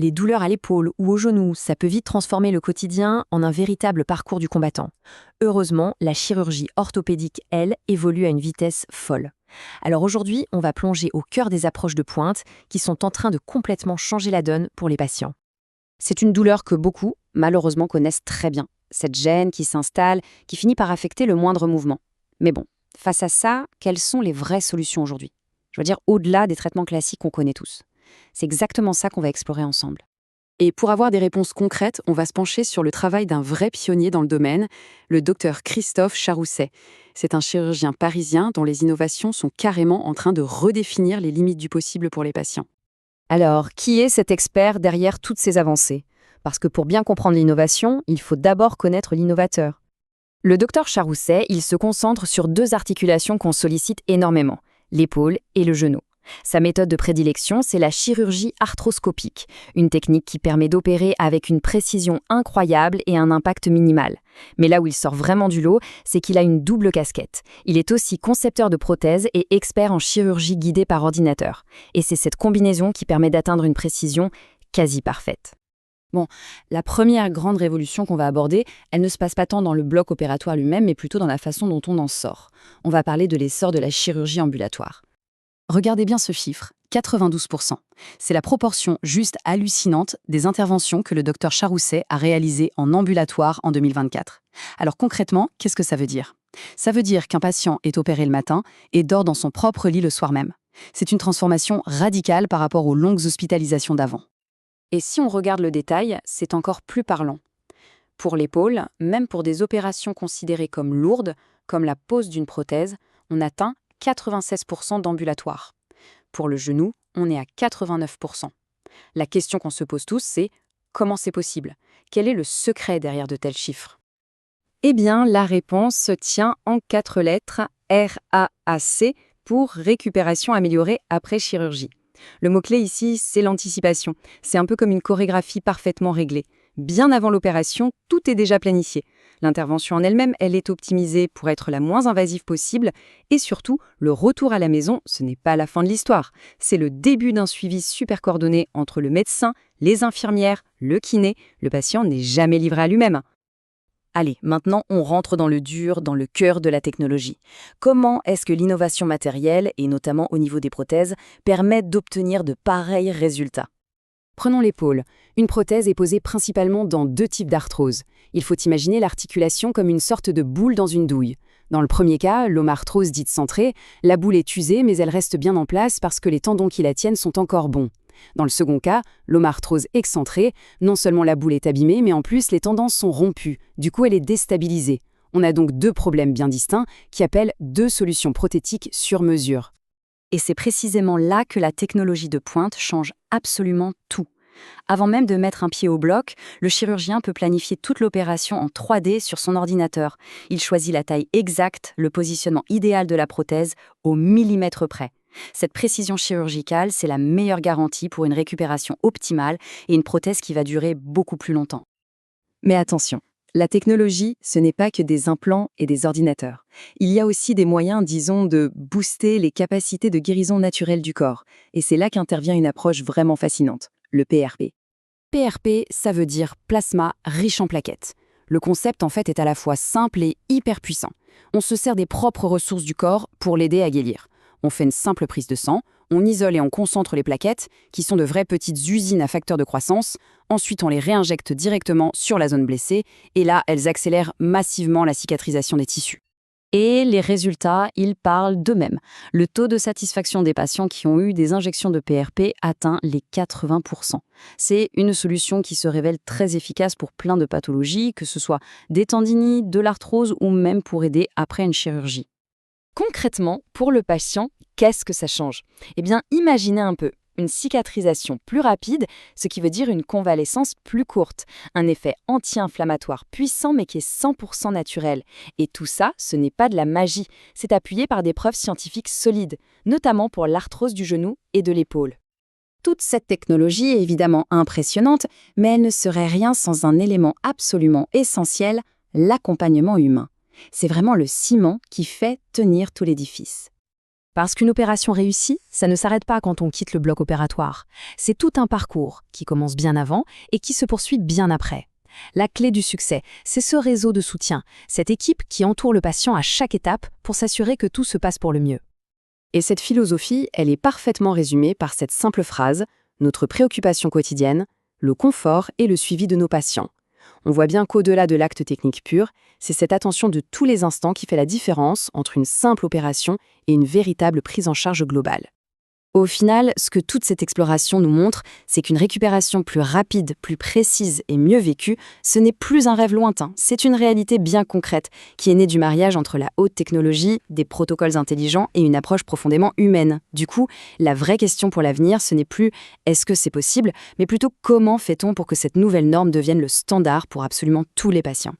Les douleurs à l'épaule ou au genou, ça peut vite transformer le quotidien en un véritable parcours du combattant. Heureusement, la chirurgie orthopédique, elle, évolue à une vitesse folle. Alors aujourd'hui, on va plonger au cœur des approches de pointe qui sont en train de complètement changer la donne pour les patients. C'est une douleur que beaucoup, malheureusement, connaissent très bien. Cette gêne qui s'installe, qui finit par affecter le moindre mouvement. Mais bon, face à ça, quelles sont les vraies solutions aujourd'hui? Je veux dire, au-delà des traitements classiques qu'on connaît tous. C'est exactement ça qu'on va explorer ensemble. Et pour avoir des réponses concrètes, on va se pencher sur le travail d'un vrai pionnier dans le domaine, le docteur Christophe Charousset. C'est un chirurgien parisien dont les innovations sont carrément en train de redéfinir les limites du possible pour les patients. Alors, qui est cet expert derrière toutes ces avancées? Parce que pour bien comprendre l'innovation, il faut d'abord connaître l'innovateur. Le docteur Charousset, il se concentre sur deux articulations qu'on sollicite énormément, l'épaule et le genou. Sa méthode de prédilection, c'est la chirurgie arthroscopique, une technique qui permet d'opérer avec une précision incroyable et un impact minimal. Mais là où il sort vraiment du lot, c'est qu'il a une double casquette. Il est aussi concepteur de prothèses et expert en chirurgie guidée par ordinateur. Et c'est cette combinaison qui permet d'atteindre une précision quasi parfaite. Bon, la première grande révolution qu'on va aborder, elle ne se passe pas tant dans le bloc opératoire lui-même, mais plutôt dans la façon dont on en sort. On va parler de l'essor de la chirurgie ambulatoire. Regardez bien ce chiffre, 92%. C'est la proportion juste hallucinante des interventions que le docteur Charousset a réalisées en ambulatoire en 2024. Alors concrètement, qu'est-ce que ça veut dire? Ça veut dire qu'un patient est opéré le matin et dort dans son propre lit le soir même. C'est une transformation radicale par rapport aux longues hospitalisations d'avant. Et si on regarde le détail, c'est encore plus parlant. Pour l'épaule, même pour des opérations considérées comme lourdes, comme la pose d'une prothèse, on atteint 96% d'ambulatoire. Pour le genou, on est à 89%. La question qu'on se pose tous, c'est comment c'est possible? Quel est le secret derrière de tels chiffres? Eh bien, la réponse se tient en 4 lettres, RAAC, pour récupération améliorée après chirurgie. Le mot-clé ici, c'est l'anticipation. C'est un peu comme une chorégraphie parfaitement réglée. Bien avant l'opération, tout est déjà planifié. L'intervention en elle-même, elle est optimisée pour être la moins invasive possible. Et surtout, le retour à la maison, ce n'est pas la fin de l'histoire. C'est le début d'un suivi super coordonné entre le médecin, les infirmières, le kiné. Le patient n'est jamais livré à lui-même. Allez, maintenant on rentre dans le dur, dans le cœur de la technologie. Comment est-ce que l'innovation matérielle, et notamment au niveau des prothèses, permet d'obtenir de pareils résultats? Prenons l'épaule. Une prothèse est posée principalement dans 2 types d'arthrose. Il faut imaginer l'articulation comme une sorte de boule dans une douille. Dans le premier cas, l'homarthrose dite centrée, la boule est usée mais elle reste bien en place parce que les tendons qui la tiennent sont encore bons. Dans le second cas, l'homarthrose excentrée, non seulement la boule est abîmée, mais en plus les tendons sont rompus, du coup elle est déstabilisée. On a donc 2 problèmes bien distincts qui appellent 2 solutions prothétiques sur mesure. Et c'est précisément là que la technologie de pointe change absolument tout. Avant même de mettre un pied au bloc, le chirurgien peut planifier toute l'opération en 3D sur son ordinateur. Il choisit la taille exacte, le positionnement idéal de la prothèse, au millimètre près. Cette précision chirurgicale, c'est la meilleure garantie pour une récupération optimale et une prothèse qui va durer beaucoup plus longtemps. Mais attention, la technologie, ce n'est pas que des implants et des ordinateurs. Il y a aussi des moyens, disons, de booster les capacités de guérison naturelle du corps. Et c'est là qu'intervient une approche vraiment fascinante, le PRP. PRP, ça veut dire plasma riche en plaquettes. Le concept, en fait, est à la fois simple et hyper puissant. On se sert des propres ressources du corps pour l'aider à guérir. On fait une simple prise de sang, on isole et on concentre les plaquettes, qui sont de vraies petites usines à facteurs de croissance. Ensuite, on les réinjecte directement sur la zone blessée, et là, elles accélèrent massivement la cicatrisation des tissus. Et les résultats, ils parlent d'eux-mêmes. Le taux de satisfaction des patients qui ont eu des injections de PRP atteint les 80%. C'est une solution qui se révèle très efficace pour plein de pathologies, que ce soit des tendinites, de l'arthrose ou même pour aider après une chirurgie. Concrètement, pour le patient, qu'est-ce que ça change? Eh bien, imaginez un peu une cicatrisation plus rapide, ce qui veut dire une convalescence plus courte, un effet anti-inflammatoire puissant mais qui est 100% naturel. Et tout ça, ce n'est pas de la magie, c'est appuyé par des preuves scientifiques solides, notamment pour l'arthrose du genou et de l'épaule. Toute cette technologie est évidemment impressionnante, mais elle ne serait rien sans un élément absolument essentiel, l'accompagnement humain. C'est vraiment le ciment qui fait tenir tout l'édifice. Parce qu'une opération réussie, ça ne s'arrête pas quand on quitte le bloc opératoire. C'est tout un parcours qui commence bien avant et qui se poursuit bien après. La clé du succès, c'est ce réseau de soutien, cette équipe qui entoure le patient à chaque étape pour s'assurer que tout se passe pour le mieux. Et cette philosophie, elle est parfaitement résumée par cette simple phrase: notre préoccupation quotidienne, le confort et le suivi de nos patients. On voit bien qu'au-delà de l'acte technique pur, c'est cette attention de tous les instants qui fait la différence entre une simple opération et une véritable prise en charge globale. Au final, ce que toute cette exploration nous montre, c'est qu'une récupération plus rapide, plus précise et mieux vécue, ce n'est plus un rêve lointain, c'est une réalité bien concrète qui est née du mariage entre la haute technologie, des protocoles intelligents et une approche profondément humaine. Du coup, la vraie question pour l'avenir, ce n'est plus est-ce que c'est possible, mais plutôt comment fait-on pour que cette nouvelle norme devienne le standard pour absolument tous les patients.